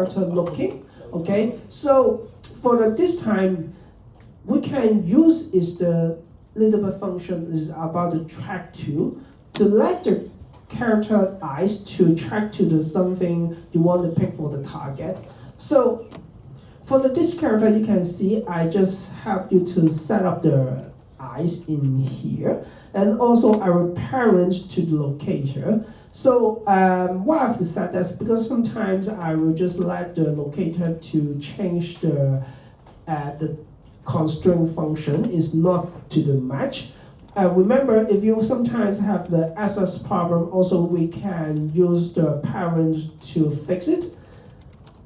character looking. Okay, so this time, we can use is the little bit function is about the track to let the character eyes to track to the something you want to pick for the target. So for this character, you can see I just help you to set up the eyes in here, and also I will parent to the locator. So why I have to set that? Because sometimes I will just let the locator to change the constraint function is not to the match. Remember, if you sometimes have the access problem, also we can use the parent to fix it.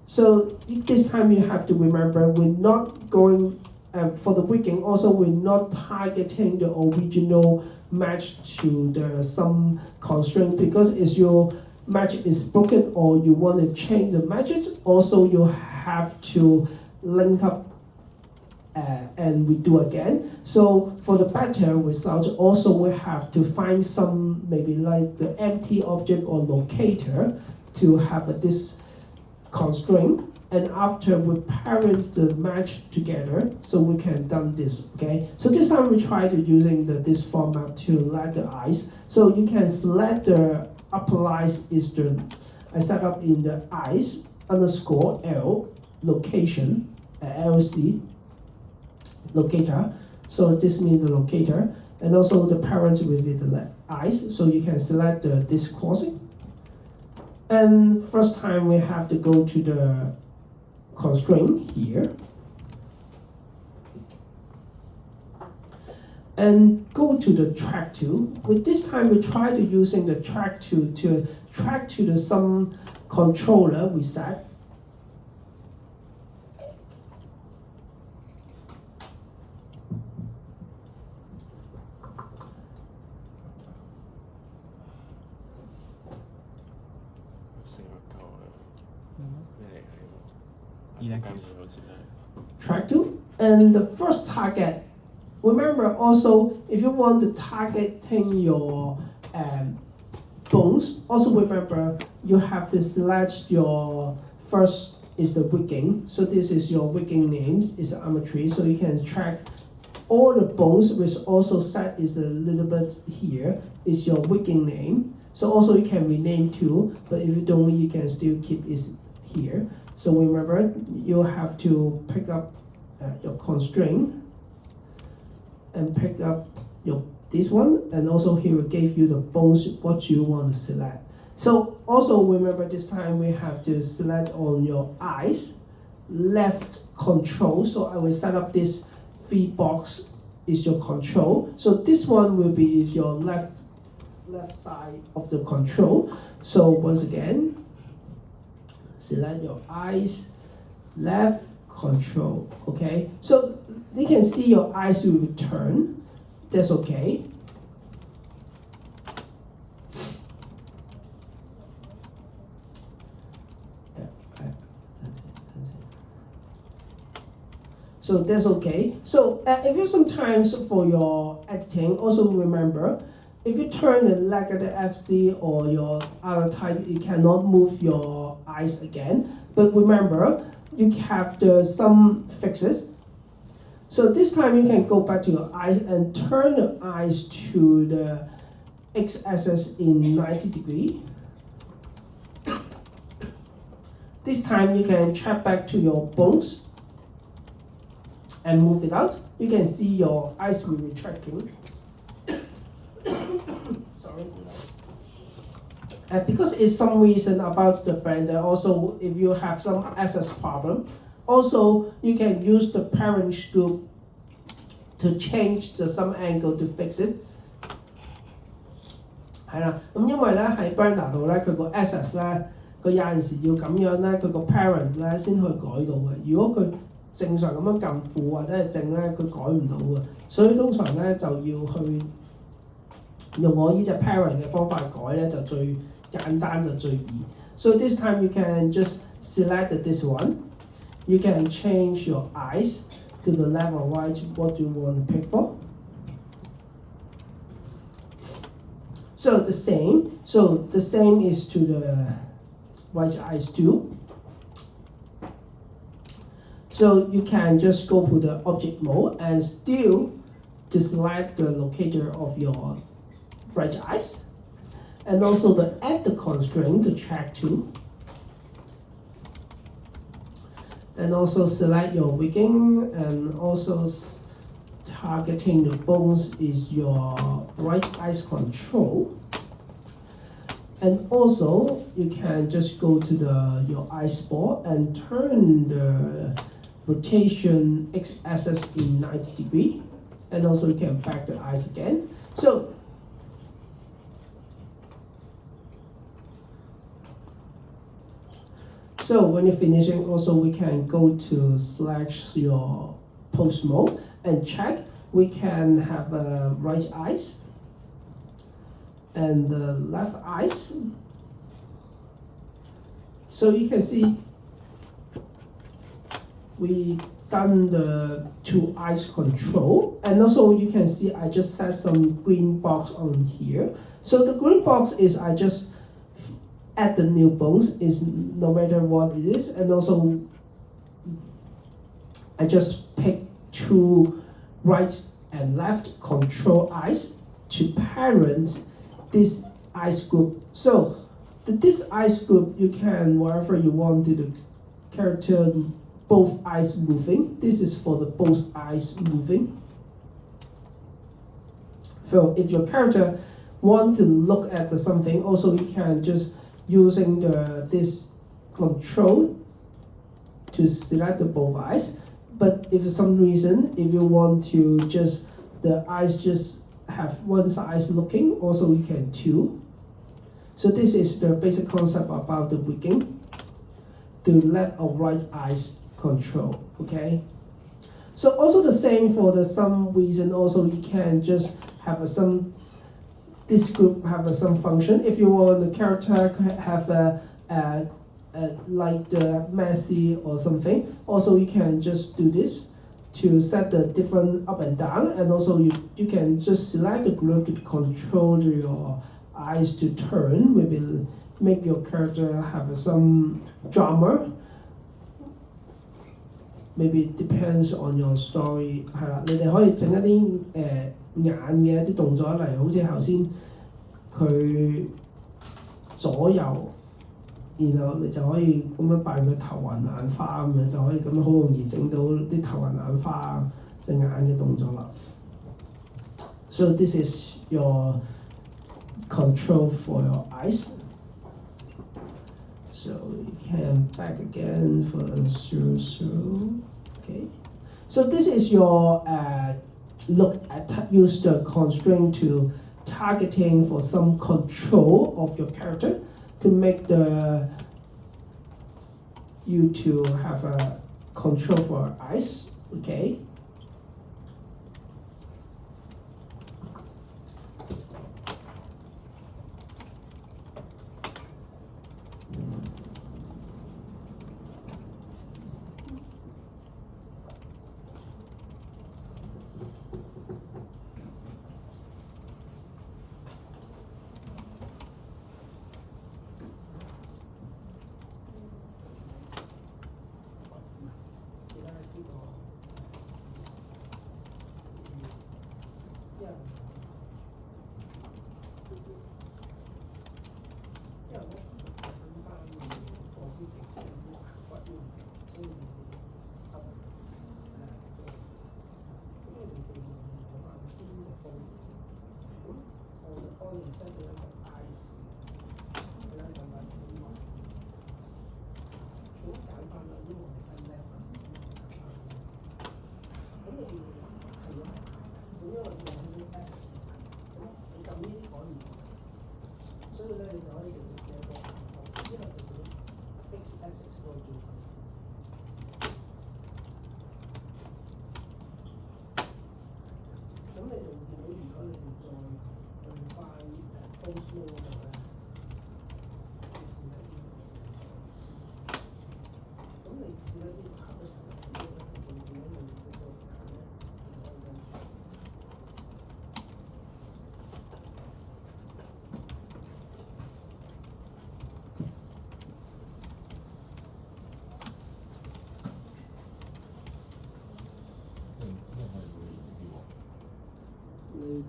So this time you have to remember we're not going for the wicking. Also, we're not targeting the original match to the some constraint, because if your match is broken or you want to change the matches, also you have to link up and we do again. So for the better result, also we have to find some maybe like the empty object or locator to have this constraint, and after we parent the match together, so we can done this. Okay, so this time we try to using this format to let the eyes. So you can select the upper eyes is the I set up in the eyes underscore L location LC locator. So this means the locator, and also the parent will be the eyes. So you can select this crossing. And first time we have to go to the constraint here. And go to the track to. With this time we try to using the track to track to the some controller we set. Track to, and the first target. Remember also, if you want to targeting your bones, also remember you have to select your first is the wicking. So this is your wicking names is the armature. So you can track all the bones, which also set is a little bit here is your wicking name. So also you can rename too, but if you don't, you can still keep it here. So remember, you have to pick up your constraint and pick up this one, and also here we gave you the bones what you want to select. So also remember this time we have to select on your eyes left control. So I will set up this 3 box is your control. So this one will be your left side of the control. So once again, select your eyes, left control, okay? So you can see your eyes will return, that's okay. So that's okay. So if you sometimes for your editing, also remember, if you turn the leg at the FC or your other type, you cannot move your eyes again. But remember, you have some fixes. So this time you can go back to your eyes and turn the eyes to the x-axis in 90 degrees. This time you can check back to your bones and move it out. You can see your eyes will be retracting. Sorry. Because it's some reason about the blender, also if you have some access problem, also you can use the parent scoop to change the some angle to fix it. 係啦，咁因為咧喺 blender 度咧，佢個 access 咧，佢有陣時要咁樣咧，佢個 parent 咧先可以改到嘅。如果佢正常咁樣撳負或者係正咧，佢改唔到嘅。所以通常咧就要去用我呢隻 parent 嘅方法改咧，就最簡單就最易。So this time you can just select this one. You can change your eyes to the left or right what you want to pick for. So the same is to the right eyes too. So you can just go to the object mode and still to select the locator of your bright eyes. And also the add the constraint to check too. And also select your wigging, and also targeting the bones is your right eyes control. And also you can just go to your eye spot and turn the rotation x-axis in 90 degree, and also you can back the eyes again. So when you're finishing, also we can go to select your pose mode and check. We can have right eyes and the left eyes. So you can see we done the two eyes control, and also you can see I just set some green box on here. So the green box is I just add the new bones, is no matter what it is, and also I just pick two right and left control eyes to parent this eyes group. So this eyes group, you can wherever you want to the character both eyes moving. This is for the both eyes moving. So if your character want to look at something, also you can just using this control to select the both eyes. But if for some reason, if you want to just the eyes just have one side looking, also you can too. So this is the basic concept about the wigging, the left or right eyes control. Okay. So also the same for the some reason. Also you can just have this group have some function. If you want the character have like the messy or something, also you can just do this to set the different up and down, and also you can just select the group to control your eyes to turn, maybe make your character have some drama. Maybe it depends on your story. 係啦，你哋可以整一啲眼嘅一啲動作嚟，好似頭先佢左右，然後你就可以咁樣扮佢頭暈眼花咁樣，就可以咁樣好容易整到啲頭暈眼花隻眼嘅動作啦。So this is your control for your eyes. So you can back again for 0, 0. Okay. So this is your look at use the constraint to targeting for some control of your character to make you to have a control for eyes. Okay.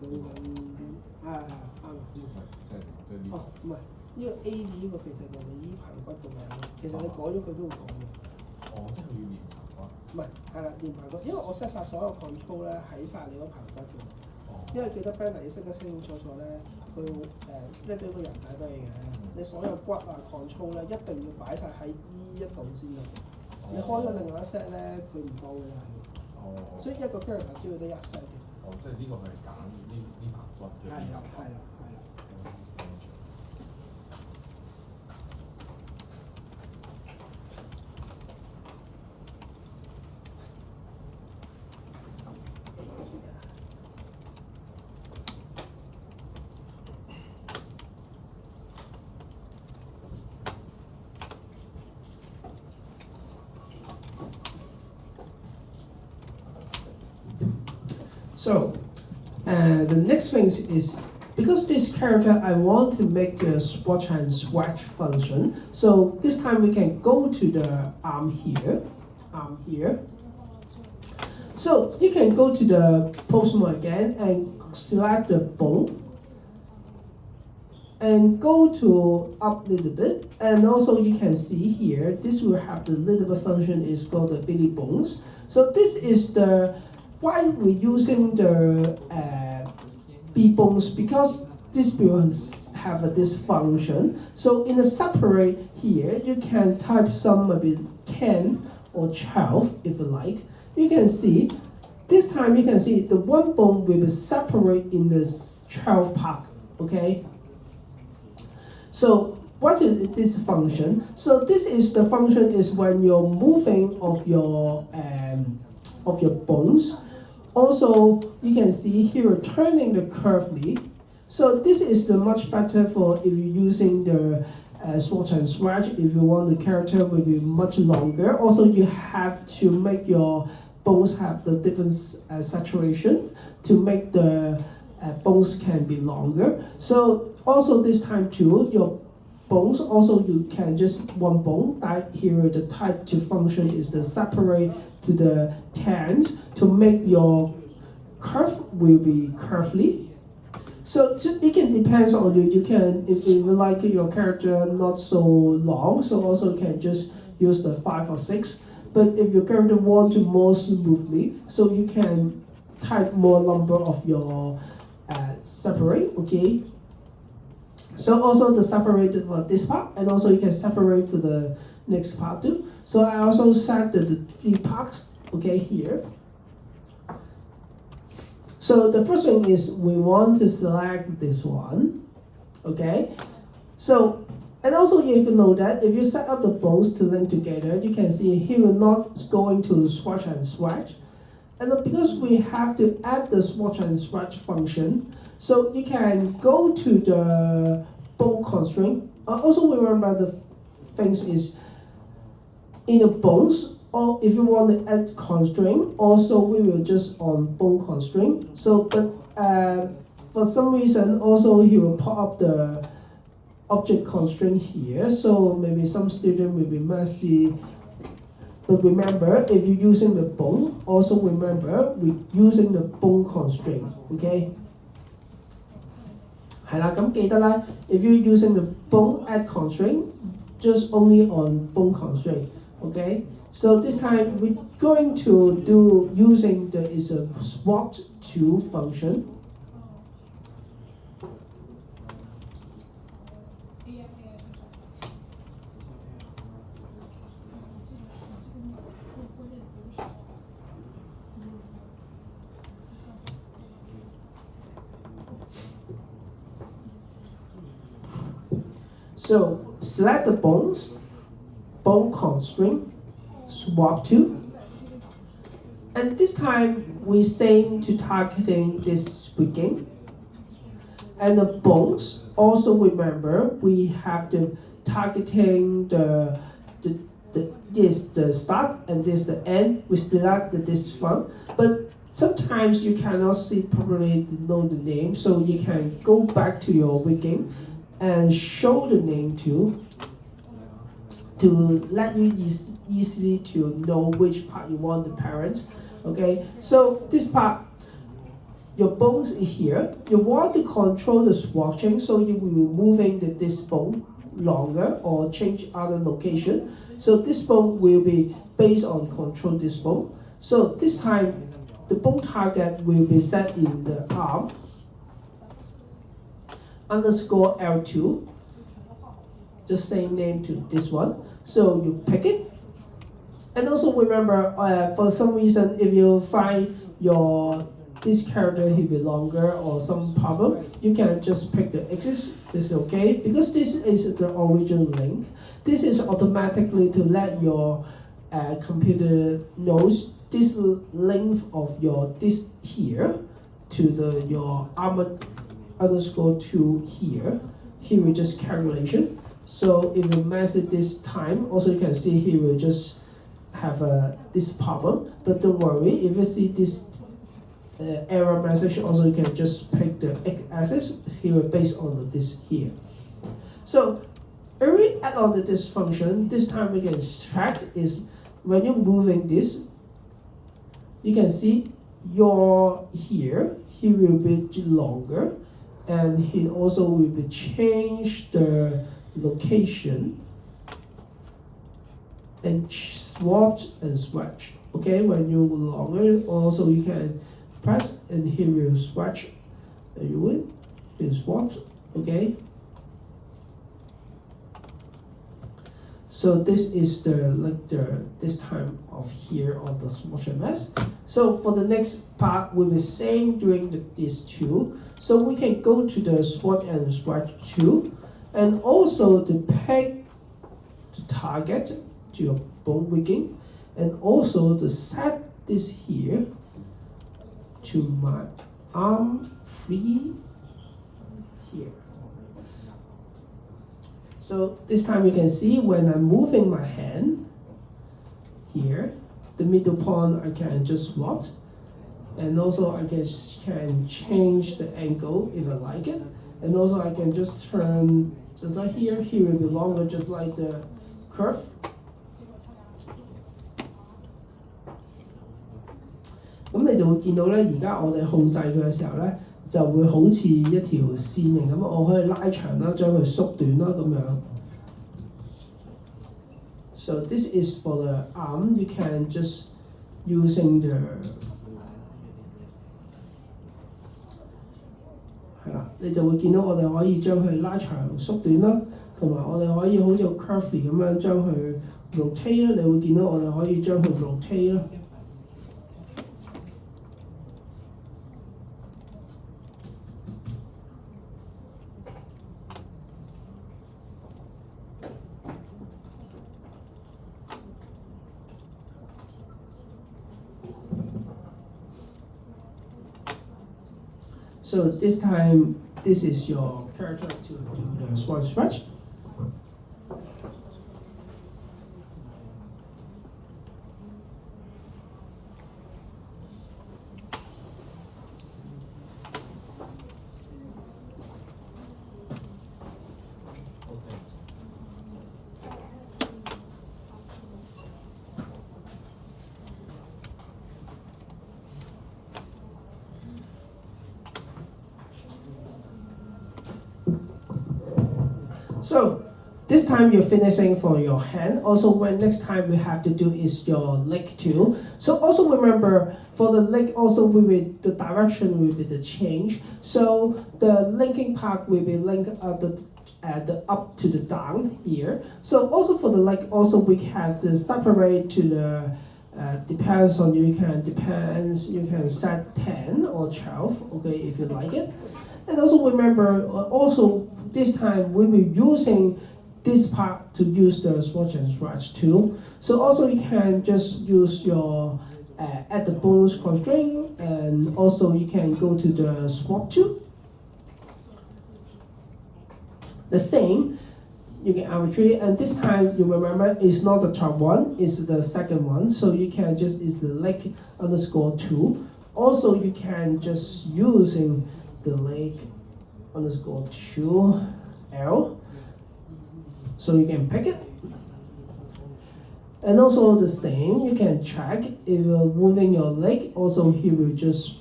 講緊哦，唔係呢個 A 字呢個其實就係依棚骨個名，其實你改咗佢都會講嘅。哦，即係要練棚骨。唔係，係啦，練棚骨，因為我 set 晒所有 control 咧喺晒你嗰棚骨嘅。因為記得 Banner 要識得清清楚楚咧，佢set 咗個人體俾你嘅，你所有骨啊 control 咧一定要擺晒喺依一度先得。你開咗另外一 set 咧，佢唔幫嘅係。所以一個 character 只會得一 set 嘅。哦，即係呢個係揀呢棚骨嘅邊入。係啦。So, the next thing is, because this character I want to make the swatch and swatch function, so this time we can go to the arm here. So you can go to the pose mode again and select the bone and go to up a little bit, and also you can see here this will have the little bit function is called the Billy Bones. So this is the why we're using the B bones, because this will have this function. So in the separate here, you can type some maybe 10 or 12 if you like. You can see this time you can see the one bone will be separate in this 12 part. Okay. So what is this function? So this is the function is when you're moving of your bones. Also, you can see here turning the curvely. So this is the much better for if you're using the swatch and swatch. If you want the character will be much longer. Also, you have to make your bones have the different saturation to make the bones can be longer. So also this time too, your bones also you can just one bone. That here the type to function is the separate to the 10 to make your curve will be curvely. So it can depends on you. You can if you like your character not so long, so also you can just use the 5 or 6. But if your character want to more smoothly, so you can type more number of your separate. Okay. So also the separated for this part, and also you can separate for the next part too. So I also set the 3 parts. Okay, here. So the first thing is we want to select this one. Okay. So and also if you know that if you set up the bones to link together, you can see here we're not going to swatch and swatch. And because we have to add the swatch and swatch function, so you can go to the bone constraint. Also remember the things is in the bones, or if you want to add constraint, also we will just on bone constraint. So but for some reason also he will pop up the object constraint here. So maybe some student will be messy. But remember, if you're using the bone, also remember we're using the bone constraint. Okay. 係啦，咁記得啦。If you're using the bone add constraint, just only on bone constraint. Okay. So this time we're going to do using the is a swap to function. So select the bones, bone constraint, swap to, and this time we same to targeting this begin. And the bones also remember we have the targeting the start and this the end. We select this one, but sometimes you cannot see properly know the name, so you can go back to your wiki and show the name to let you easily to know which part you want the parent. Okay, so this part your bones is here. You want to control the swatching, so you will be moving this bone longer or change other location. So this bone will be based on control this bone. So this time, the bone target will be set in the arm underscore L2, the same name to this one. So you pick it. And also remember, for some reason, if you find this character will be longer or some problem, you can just pick the axis. This is okay, because this is the original link. This is automatically to let your computer knows this length of this here to your arm underscore 2 here. Here we just calculation. So if you mess it this time, also you can see here we just have this problem. But don't worry, if you see this error message, also you can just pick the x-axis here based on this here. So if we add on this function, this time we can check is when you're moving this, you can see your here will be longer, and he also will be change the location and swatch and swatch. Okay, when you longer, also you can press and here will swatch. You will swatch. Okay. So this is this time of here of the swatch MS. So for the next part, we will same doing these two. So we can go to the swatch and swatch 2, and also to peg the target to your bone rigging, and also to set this here to my arm free here. So this time you can see when I'm moving my hand here, the middle point I can just swap, and also I can change the angle if I like it, and also I can just turn just like here. Here will be longer, just like the curve.咁你就會見到咧，而家我哋控制佢嘅時候咧，就會好似一條線形咁，我可以拉長啦，將佢縮短啦咁樣。So this is for the arm. You can just using the 係啦，你就會見到我哋可以將佢拉長縮短啦，同埋我哋可以好似 curvy 咁樣將佢 rotate 啦。你會見到我哋可以將佢 rotate 啦。So this time, this is your character to do the swatch stretch. So this time you're finishing for your hand. Also, when next time we have to do is your leg too. So also remember for the leg also the direction will be the change. So the linking part will be linked the up to the down here. So also for the leg also we have to separate to the depends on you can set 10 or 12, okay, if you like it. And also remember also this time we will using this part to use the swatch and stretch too. So also you can just use your add the bonus constraint, and also you can go to the swap too. The same, you can arbitrary, and this time you remember it's not the top one, it's the second one. So you can just is the leg underscore 2. Also you can just using the leg underscore 2 L, so you can pick it. And also the same, you can check if you're moving your leg. Also here we just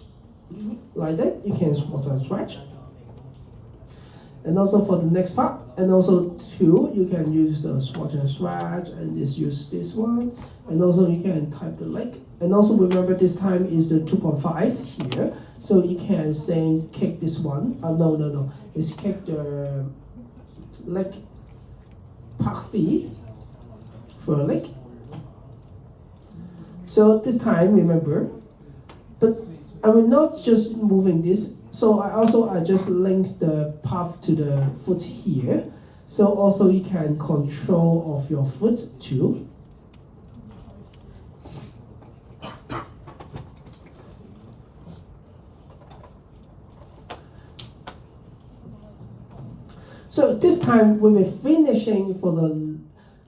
like that. You can swatch and swatch. And also for the next part, and also two, you can use the swatch and swatch, and just use this one. And also you can type the leg. And also remember this time is the 2.5 here. So you can say kick this one. No. It's kick the leg park fee for a leg. So this time remember, but I will not just moving this. So I just link the path to the foot here. So also you can control of your foot too. So this time we will finishing for the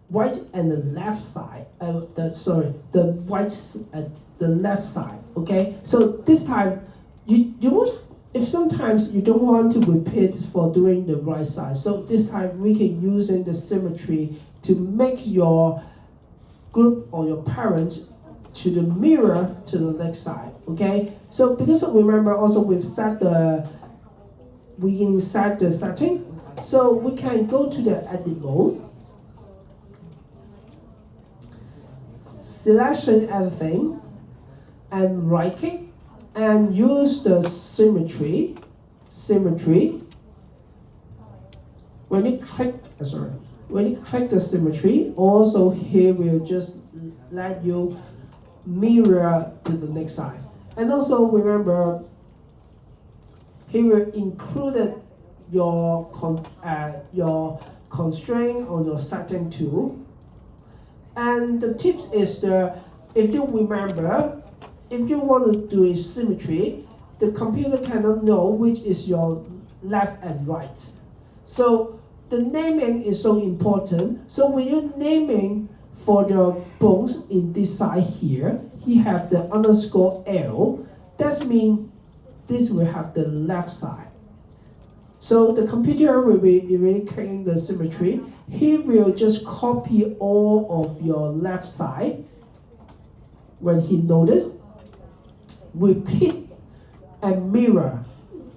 right and the left side. The right at the left side. Okay. So this time you would, if sometimes you don't want to repeat for doing the right side. So this time we can using the symmetry to make your group or your parents to the mirror to the next side. Okay. So because remember also we set the setting. So we can go to the edit mode, selection everything, and right click, and use the symmetry. When you click the symmetry, also here will just let you mirror to the next side. And also remember, here will include your constraint on your setting tool. And the tips is if you remember, if you want to do a symmetry, the computer cannot know which is your left and right. So the naming is so important. So when you're naming for the bones in this side here, he have the underscore L. That means this will have the left side. So the computer will be clicking the symmetry. He will just copy all of your left side. When he noticed, repeat and mirror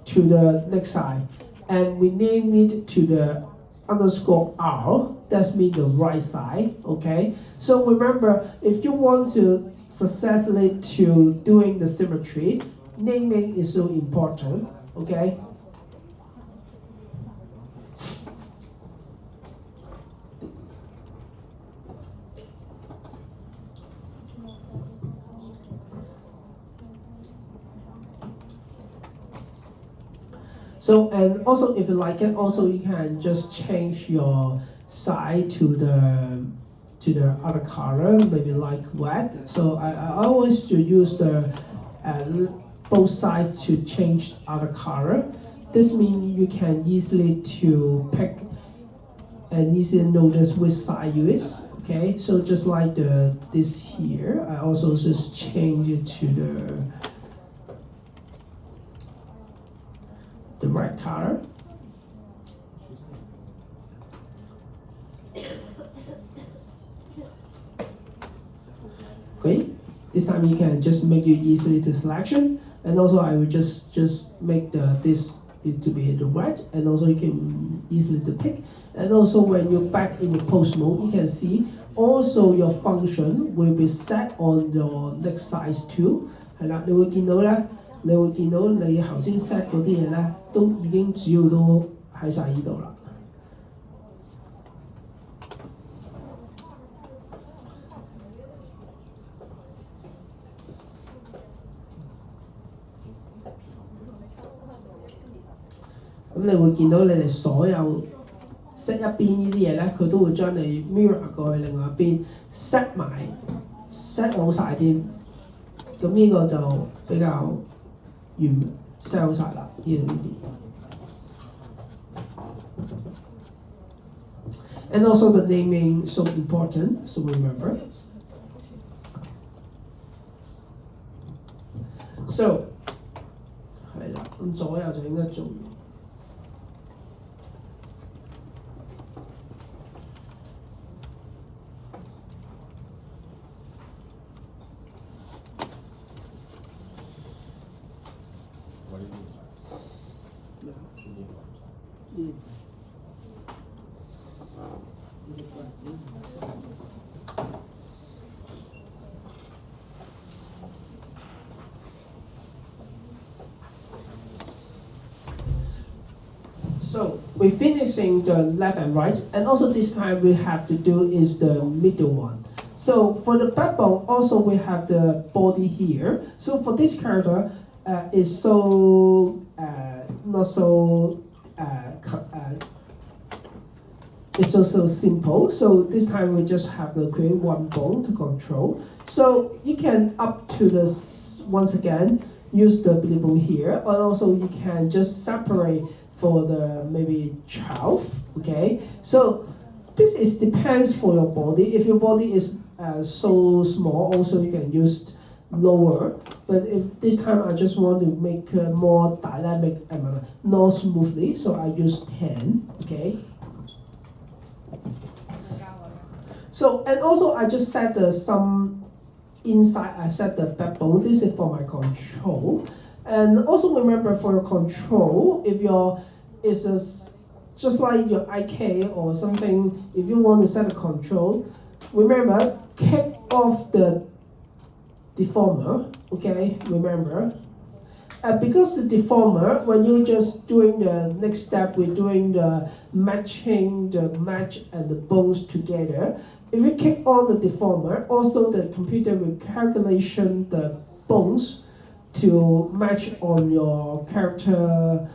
to the next side. And we name it to the underscore R. That means the right side. Okay. So remember, if you want to successfully to doing the symmetry, naming is so important. Okay. So and also if you like it, also you can just change your side to the other color, maybe like red. So I always use the both sides to change other color. This means you can easily to pick and easily notice which side you is. Okay, so just like this here, I also just change it to the right color. Okay, this time you can just make it easily to selection, and also I will just make this to be the right, and also you can easily to pick. And also when you're back in the post mode, you can see also your function will be set on your next size too. 係啦，你會見到咧。你會見到你頭先 set 嗰啲嘢咧，都已經主要都喺晒呢度啦。咁你會見到你哋所有 set 一邊呢啲嘢咧，佢都會將你 mirror 過去另外一邊 set 埋 set 好晒添。咁呢個就比較完 set 好晒啦，呢啲。And also the naming so important, so remember. So 係啦，咁左右就應該做完。So we're finishing the left and right, and also this time we have to do is the middle one. So for the backbone, also we have the body here. So for this character, is so not so it's so simple. So this time we just have to create one bone to control. So you can up to this once again use the billable here, and also you can just separate for the maybe 12. Okay, so this is depends for your body. If your body is so small, also you can use lower. But if this time I just want to make more dynamic, not smoothly, so I use 10. Okay. So and also I just set some inside. I set the backbone. This is for my control. And also remember for your control, if your is just like your IK or something, if you want to set a control, remember kick off the deformer. Okay, remember. Because the deformer, when you're just doing the next step, we're doing the matching the match and the bones together. If you kick on the deformer, also the computer will calculation the bones to match on your character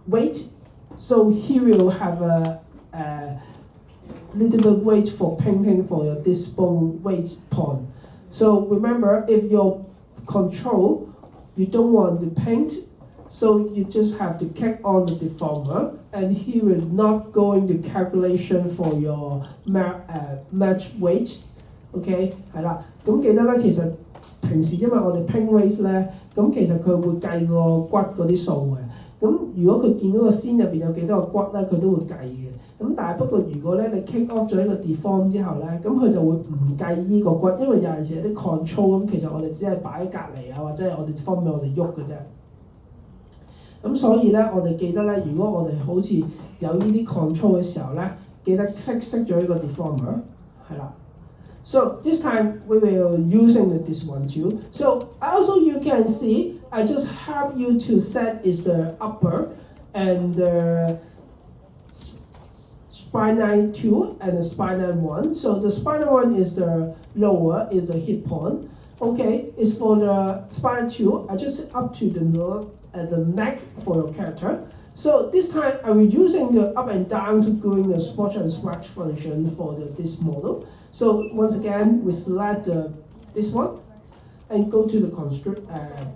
weight. So he will have a little bit weight for painting for your this bone weight pawn. So remember, if your control you don't want to paint, so you just have to kick on the deformer, and he will not go into calculation for your match weight. OK 係啦，咁記得咧，其實平時因為我哋拼 weight 咧，咁其實佢會計個骨嗰啲數嘅。咁如果佢見到個先入邊有幾多個骨咧，佢都會計嘅。咁但係不過如果咧你 kick off 咗呢個 deform 之後咧，咁佢就會唔計呢個骨，因為有陣時有啲 control 咁，其實我哋只係擺喺隔離啊，或者係我哋方便我哋喐嘅啫。咁所以咧，我哋記得咧，如果我哋好似有呢啲 control 嘅時候咧，記得 click 熄咗呢個 deformer， 係啦。So this time we will using this one too. So also you can see I just help you to set is the upper and the spinal 2 and the spinal 1. So the spinal 1 is the lower, is the hit point. Okay, it's for the spinal 2. I just up to the neck for your character. So this time I will using the up and down to doing the spot and scratch function for this model. So once again, we select this one and go to the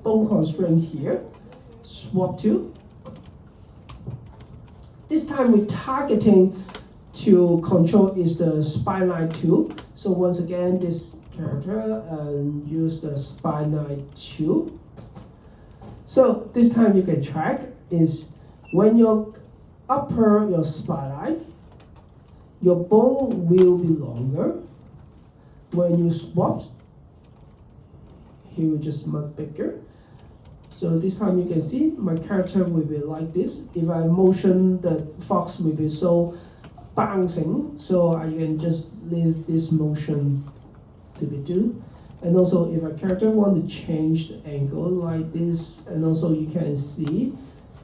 bone constraint here, swap to. This time we're targeting to control is the spine line 2. So once again, this character and use the spine line 2. So this time you can track is when you upper your spine line, your bone will be longer. When you swap, he will just much bigger. So this time you can see my character will be like this. If I motion, the fox will be so bouncing, so I can just leave this motion to be do. And also if a character want to change the angle like this, and also you can see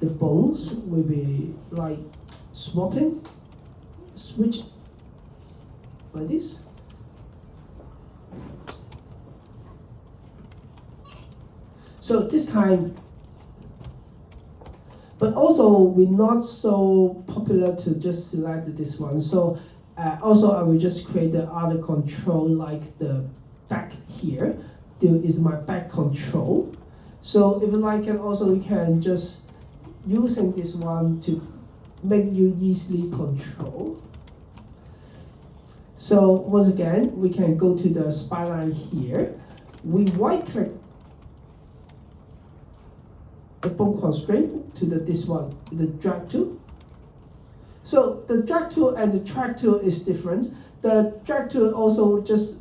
the bones will be like swapping, switch like this. So this time, but also we're not so popular to just select this one. So also I will just create the other control like the back here. This is my back control. So if you like it, also you can just using this one to make you easily control. So once again, we can go to the spine line here. We right click the bone constraint to this one, the drag tool. So the drag tool and the track tool is different. The drag tool also just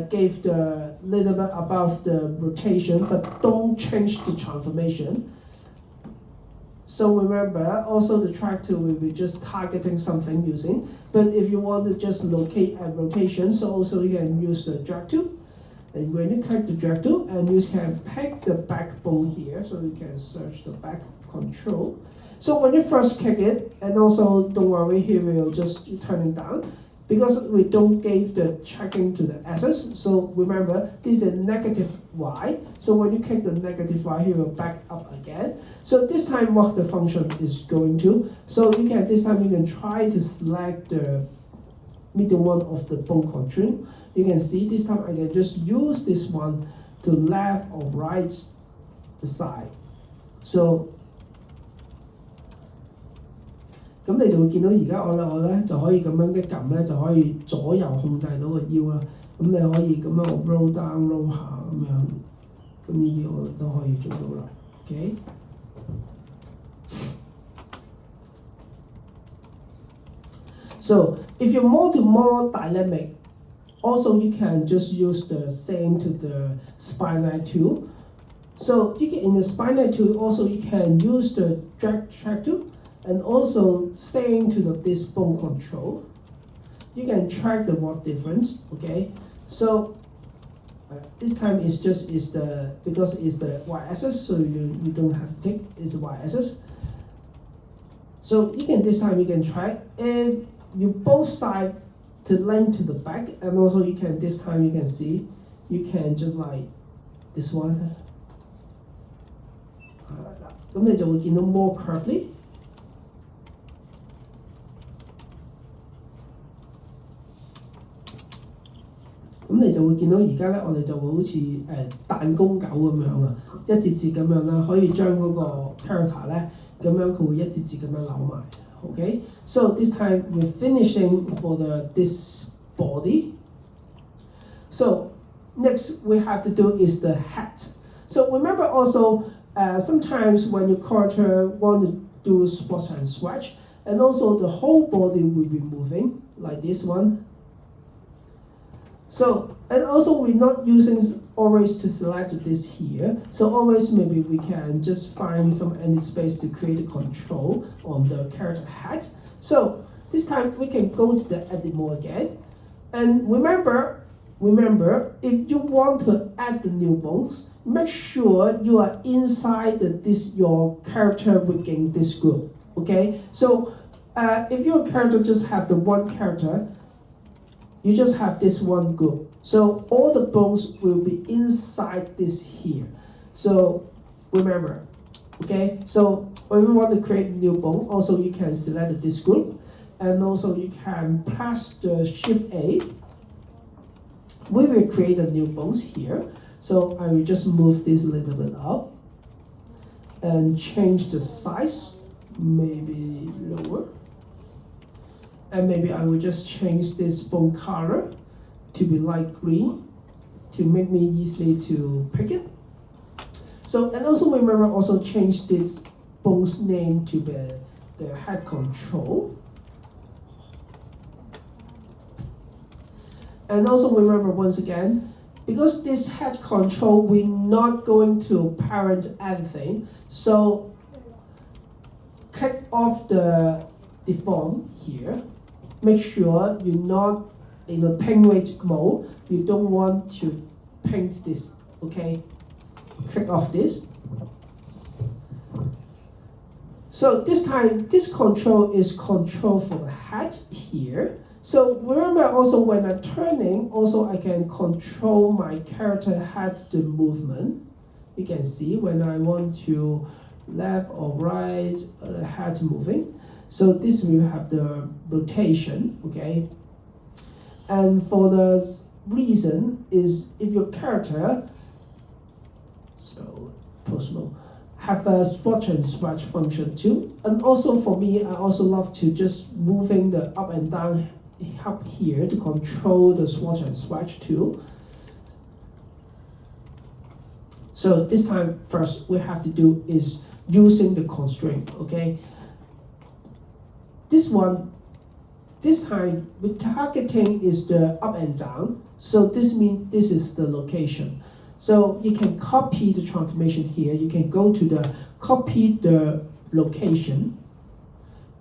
gave the little bit above the rotation, but don't change the transformation. So remember, also the track tool will be just targeting something using. But if you want to just locate a rotation, so also you can use the drag tool. And when you click the drag tool, and you can pick the backbone here, so you can search the back control. So when you first click it, and also don't worry, here we'll just turn it down, because we don't give the tracking to the axis. So remember, this is negative y. So when you click the negative y, here will back up again. So this time what the function is going to. So you can this time you can try to select the middle one of the bone constraint. You can see this time I can just use this one to left or right the side. So 咁你就會見到而家我咧就可以咁樣一撳咧，就可以左右控制到個腰啦。咁你可以咁樣 roll down roll 下咁樣，咁呢啲我哋都可以做到啦。OK。So if you're more dynamic, also you can just use the same to the spline tool. So you can, in the spline tool also you can use the drag track tool. And also staying to this bone control, you can track the work difference. Okay, so this time is because it's the y-axis, so you don't have to take it's the y-axis. So you can this time you can track if you both side to length to the back, and also you can this time you can see you can just like this one. 咁你就會見到 more curvely。咁你就會見到而家咧，我哋就會好似彈弓狗咁樣啊，一節節咁樣啦，可以將嗰個 character 咧咁樣佢會一節節咁樣扭埋。Okay, so this time we're finishing for this body. So next we have to do is the head. So remember also sometimes when your character want to do spot and swatch, and also the whole body will be moving like this one. So, and also we're not using always to select this here. So always maybe we can just find some empty space to create a control on the character head. So this time we can go to the edit mode again. And remember, if you want to add the new bones, make sure you are inside your character within this group. Okay, so if your character just have the one character, you just have this one group. So all the bones will be inside this here. So remember, okay? So when we want to create a new bone, also you can select this group, and also you can press the Shift A. We will create a new bones here. So I will just move this a little bit up and change the size, maybe lower. And maybe I will just change this bone color to be light green to make me easily to pick it. So, and also remember also change this bone's name to the head control. And also remember once again, because this head control, we're not going to parent anything. So click off the deform here. Make sure you're not in the paint weight mode. You don't want to paint this, okay? Click off this. So this time, this control is control for the head here. So remember also when I'm turning, also I can control my character head to movement. You can see when I want to left or right, head moving. So this will have the rotation, okay? And for the reason is if your character, so post mode, have a spot and swatch function too. And also for me, I also love to just moving the up and down up here to control the swatch and swatch too. So this time first we have to do is using the constraint, okay? This time with targeting is the up and down. So this means this is the location. So you can copy the transformation here. You can go to the copy the location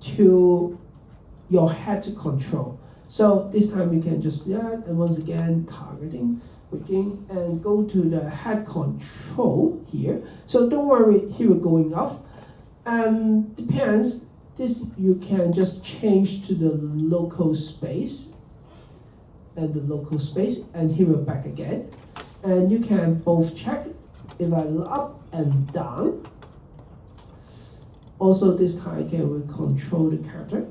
to your head control. So this time you can just and once again targeting, wicking, and go to the head control here. So don't worry, here we're going off. And depends, this you can just change to the local space and the local space, and here we're back again. And you can both check if I up and down. Also this time can we control the character.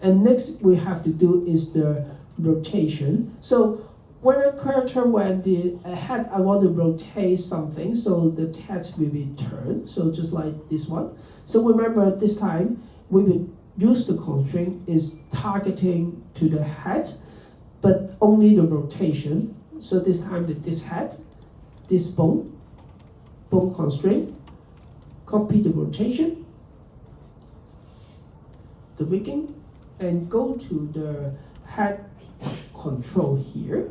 And next we have to do is the rotation. So when a character, when the head, I want to rotate something, so the head will be turned, so just like this one. So remember this time we will use the constraint is targeting to the head, but only the rotation. So this time this head, this bone constraint, copy the rotation, the rigging, and go to the head control here.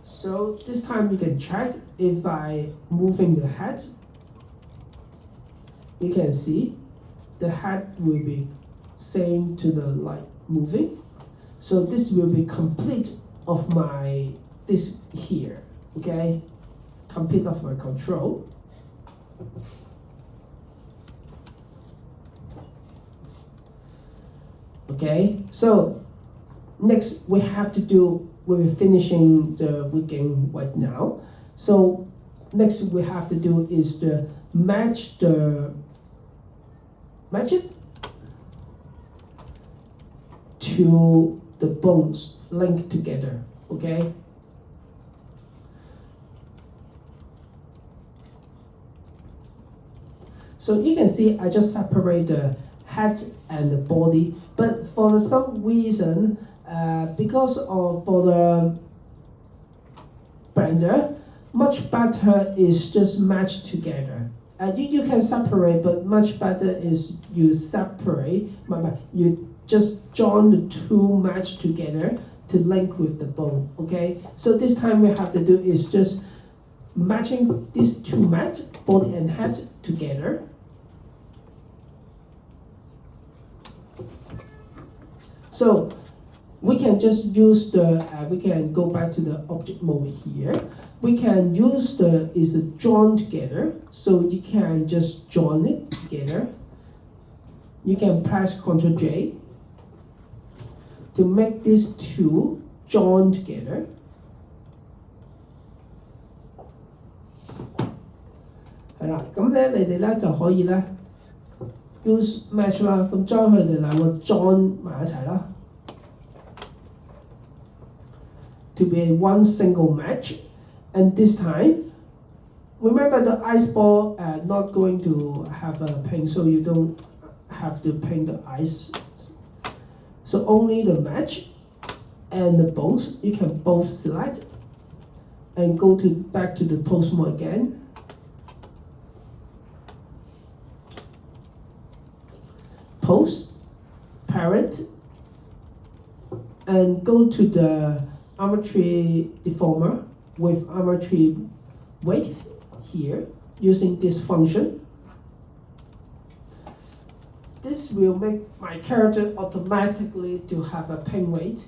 So this time you can check if I moving the head, you can see the head will be same to the light moving. So this will be complete of my this here, okay? Complete of my control. Okay, so next we have to do, we're finishing the weekend right now. So next we have to do is the match it to the bones linked together, okay? So you can see I just separate the head and the body, but for some reason, because of for the blender, much better is just match together. You can separate, but much better is you separate, you just join the two match together to link with the bone, okay? So this time we have to do is just matching these two match, body and head together. So we can just use the, we can go back to the object mode here. We can use the join together. So you can just join it together. You can press Ctrl J to make these two join together.咁咧你哋咧就可以咧 use match 啦，咁將佢哋兩個 join 埋一齊啦 ，to be one single match. And this time, remember the ice ball not going to have a paint, so you don't have to paint the ice. So only the match and the bones you can both select and go to back to the pose mode again. Pose, parent, and go to the arbitrary deformer with arbitrary weight here using this function. This will make my character automatically to have a pin weight.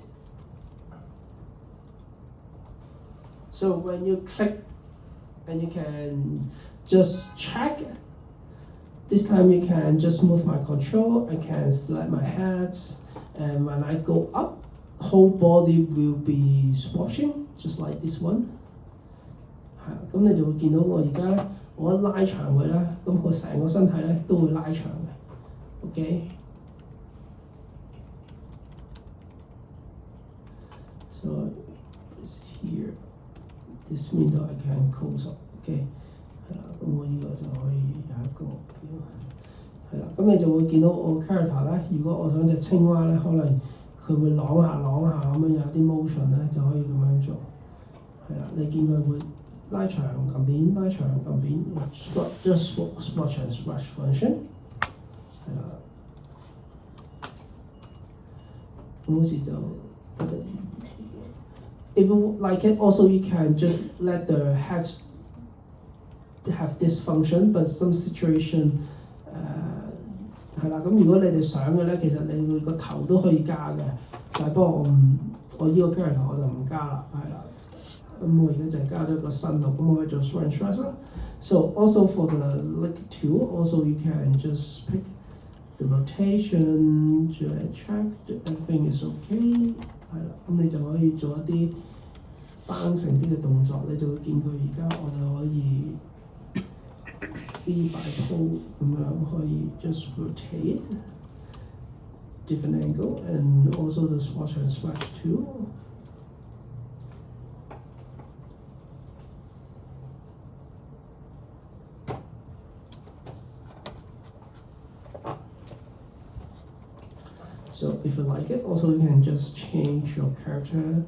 So when you click and you can just check, this time you can just move my control, I can select my head, and when I go up, whole body will be swatching, just like this one. 咁你就會見到我而家咧，我一拉長佢啦，咁我成個身體咧都會拉長嘅。OK。So this here, this window I can close up. OK。係啦，咁我呢個就可以有一個係啦，咁你就會見到我 character 咧。如果我想隻青蛙咧，可能佢會啷下咁樣有啲 motion 咧，就可以咁樣做。係啦，你見佢會。拉長撳扁，拉長撳扁 ，just swatch and swatch function， 係啦，咁好似就得得意。If you like it, also you can just let the head have this function, but some situation 係啦。咁如果你哋想嘅咧，其實你會個頭都可以加嘅，但係不過我依個 character 我就唔加啦，係啦。咁我而家就係加咗個新咯，咁我可以做 Swan Trash 啦。So also for the lick tool, also you can just pick the rotation to attract, everything is okay。係啦，咁你就可以做一啲bouncing啲嘅動作，你就會見佢而家我就可以 3 by 2咁樣可以 just rotate different angle and also the swatch and swatch too。So if you like it, also you can just change your character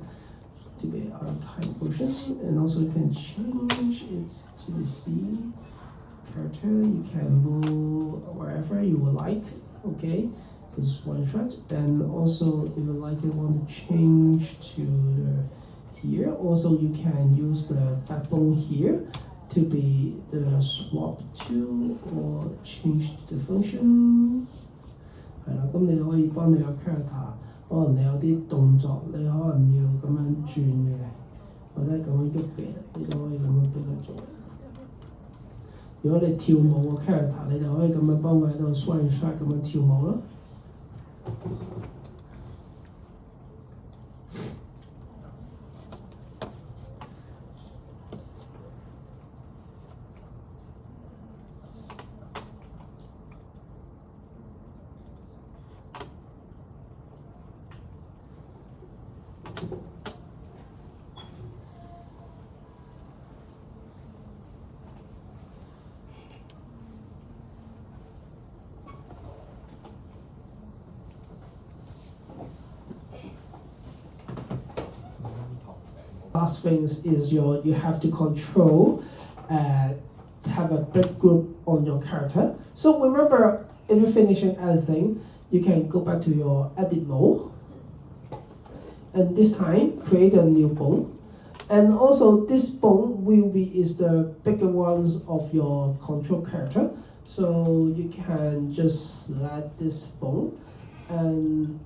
to be other type motion, and also you can change it to the C character. You can move wherever you would like. Okay, this is one shot. And also, if you like it, want to change to the here. Also, you can use the backbone here to be the swap to or change the function。係啦，咁你可以幫你個 character， 可能你有啲動作，你可能要咁樣轉嘅，或者係咁樣喐嘅，你就可以咁樣俾佢做。如果你跳舞個 character， 你就可以咁樣幫佢喺度 swing shot 咁樣跳舞咯。Last things is you have to control have a big group on your character. So remember, if you're finishing anything, you can go back to your edit mode, and this time create a new bone. And also this bone is the bigger ones of your control character. So you can just select this bone, and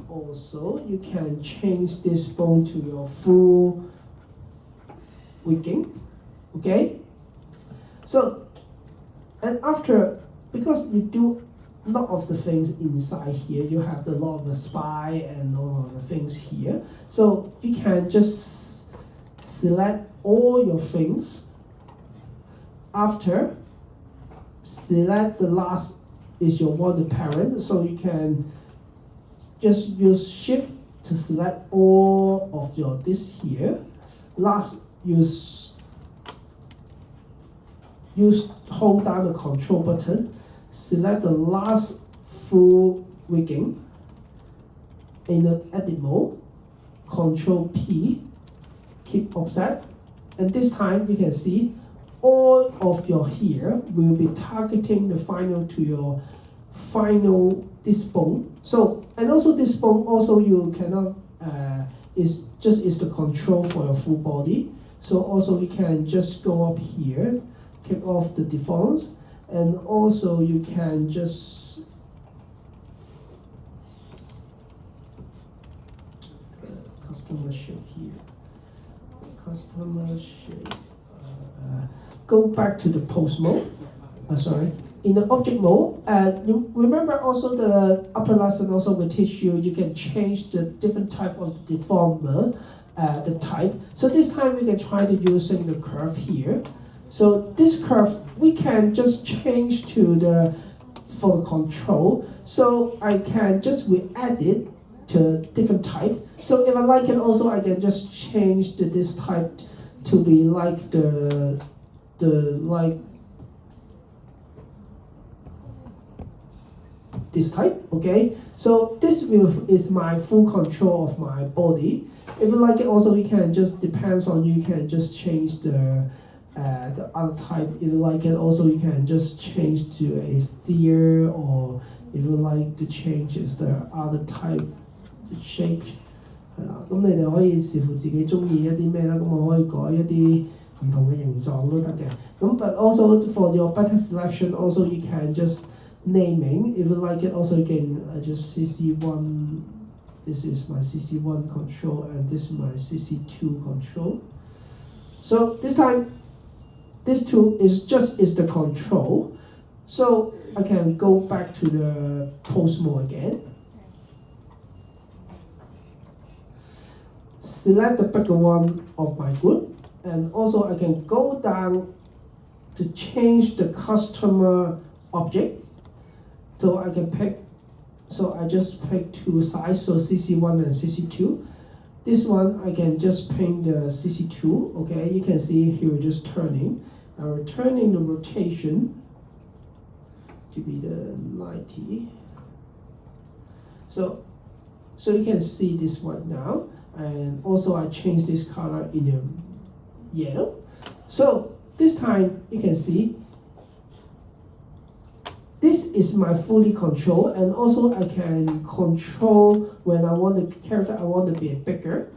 also you can change this bone to your full wigging. Okay? So, and after, because you do a lot of the things inside here, you have a lot of the spy and all of the things here. So you can just select all your things. After, select the last is your wanted parent. So you can just use shift to select all of your this here. Last, use hold down the control button, select the last full wigging in the edit mode, control P, keep offset, and this time you can see all of your here will be targeting the final to your final this bone. So, and also this bone also you cannot is the control for your full body. So also you can just go up here, kick off the defaults, and also you can just customer shape here. Customer shape. Go back to the pose mode. In the object mode, you remember also the upper lesson also will teach you can change the different type of deformer, the type. So this time we can try to using the curve here. So this curve we can just change to for the control. So I can just add it to different type. So if I like it also I can just change this type to be like the like this type, okay? So this is my full control of my body. If you like it also you can just depends on you can just change the other type. If you like it also you can just change to a sphere, or if you like to change is the other type the shape 係啦。咁你哋可以視乎自己中意一啲咩啦。咁我可以改一啲唔同嘅形狀都得嘅。咁 but also for your button selection also you can just naming if you like it also you can just CC1. This is my CC1 control and this is my CC2 control. So this time this two is the control. So I can go back to the pose mode again. Select the bigger one of my group, and also I can go down to change the customer object. So I can pick, so I just pick two size, so CC1 and CC2. This one I can just paint the CC2, okay? You can see here just turning. I'm returning the rotation to be the 90. So you can see this one now. And also I changed this color in the yellow. So this time you can see this is my fully control, and also I can control when I want the character I want to be bigger.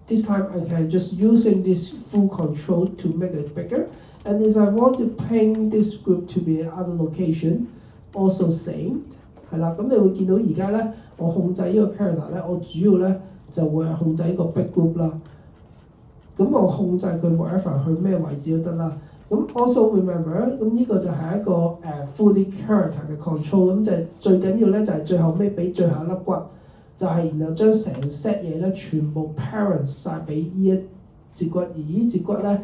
This time I can just using this full control to make it bigger. And if I want to paint this group to be other location, also same 係啦。咁你會見到而家咧，我控制呢個 character 咧，我主要咧就會係控制呢個 big group 啦。咁我控制佢 wherever 去咩位置都得啦。咁 also remember， 咁呢個就係一個fully character 嘅 control， 咁就係最緊要咧就係最後尾俾最後一粒骨，就係然後將成 set 嘢咧全部 parent 晒俾呢一節骨，而呢節骨咧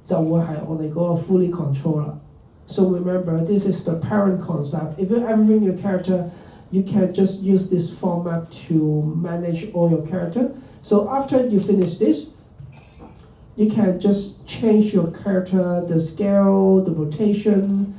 就會係我哋嗰個 fully control 啦。So remember, this is the parent concept. If you everything your character, you can just use this format to manage all your character. So after you finish this, you can just change your character, the scale, the rotation.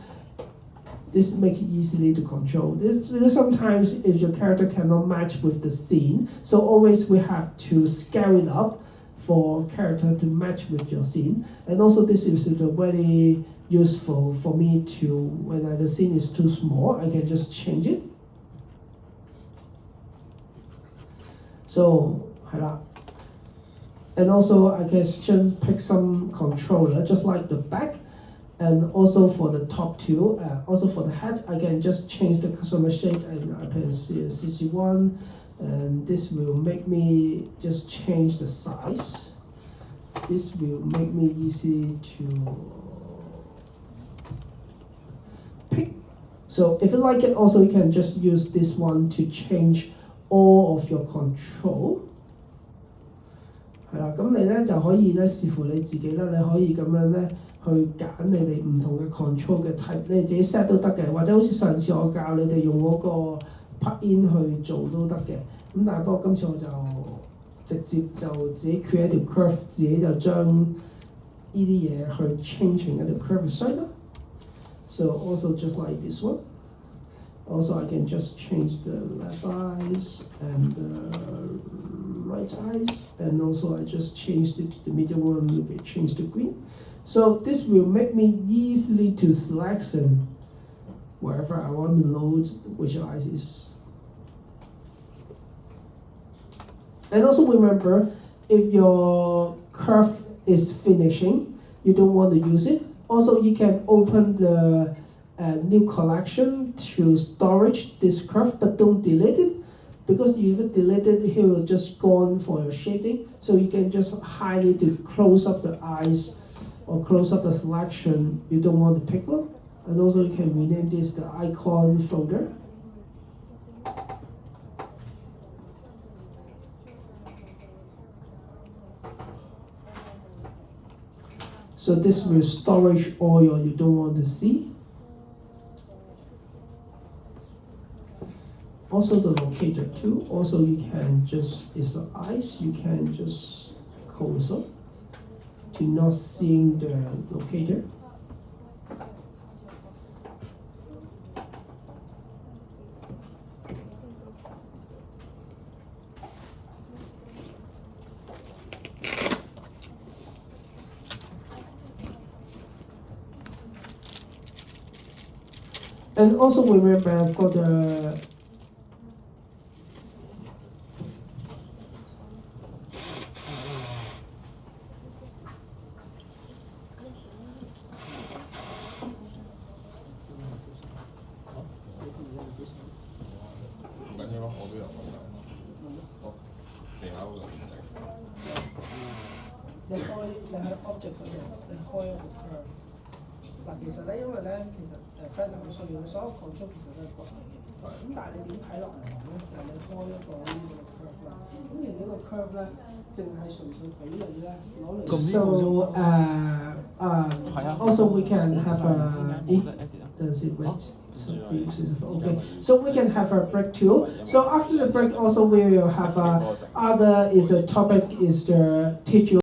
This make it easily to control. Because sometimes if your character cannot match with the scene, so always we have to scale it up for character to match with your scene. And also this is very useful for me to, when the scene is too small, I can just change it. So, and also I can just pick some controller, just like the back, and also for the top two, also for the head, I can just change the customer shape, and I can see a CC1, and this will make me just change the size. This will make me easy to pick. So if you like it, also you can just use this one to change all of your control. 係啦，咁你咧就可以咧視乎你自己啦，你可以咁樣咧去揀你哋唔同嘅 control 嘅 type， 你自己 set 都得嘅，或者好似上次我教你哋用嗰個 plug-in 去做都得嘅。咁但係不過今次我就直接就自己 create 條 curve， 自己就將呢啲嘢去 change 成一條 curve shape 啦。So also just like this one. Also I can just change the left eyes and the right eyes, and also I just changed it to the middle one, maybe change to green. So this will make me easily to selection wherever I want to load which eyes is. And also remember, if your curve is finishing, you don't want to use it. Also you can open the new collection to storage this curve, but don't delete it, because if you delete it, it will just gone for your shading. So you can just hide it to close up the eyes or close up the selection you don't want to pick one. And also you can rename this the icon folder. So this will storage all your you don't want to see. Also the locator too. Also you can just, it's the eyes, you can just close up to not seeing the locator. And also remember for the 有咁樣，個技巧會練直。你喺 object 嗰度，你開一個 curve。嗱，其實咧，因為咧，其實Fred 好需要，所有 control 其實都係骨嚟嘅。咁但係你點睇落唔同咧？就係你開一個呢個 curve 啦。咁而呢個 curve 咧，淨係純粹俾你咧攞嚟。So also we can have does it wait? So okay. So we can have a break too. So after the break, also we will have other is a topic is the teach you.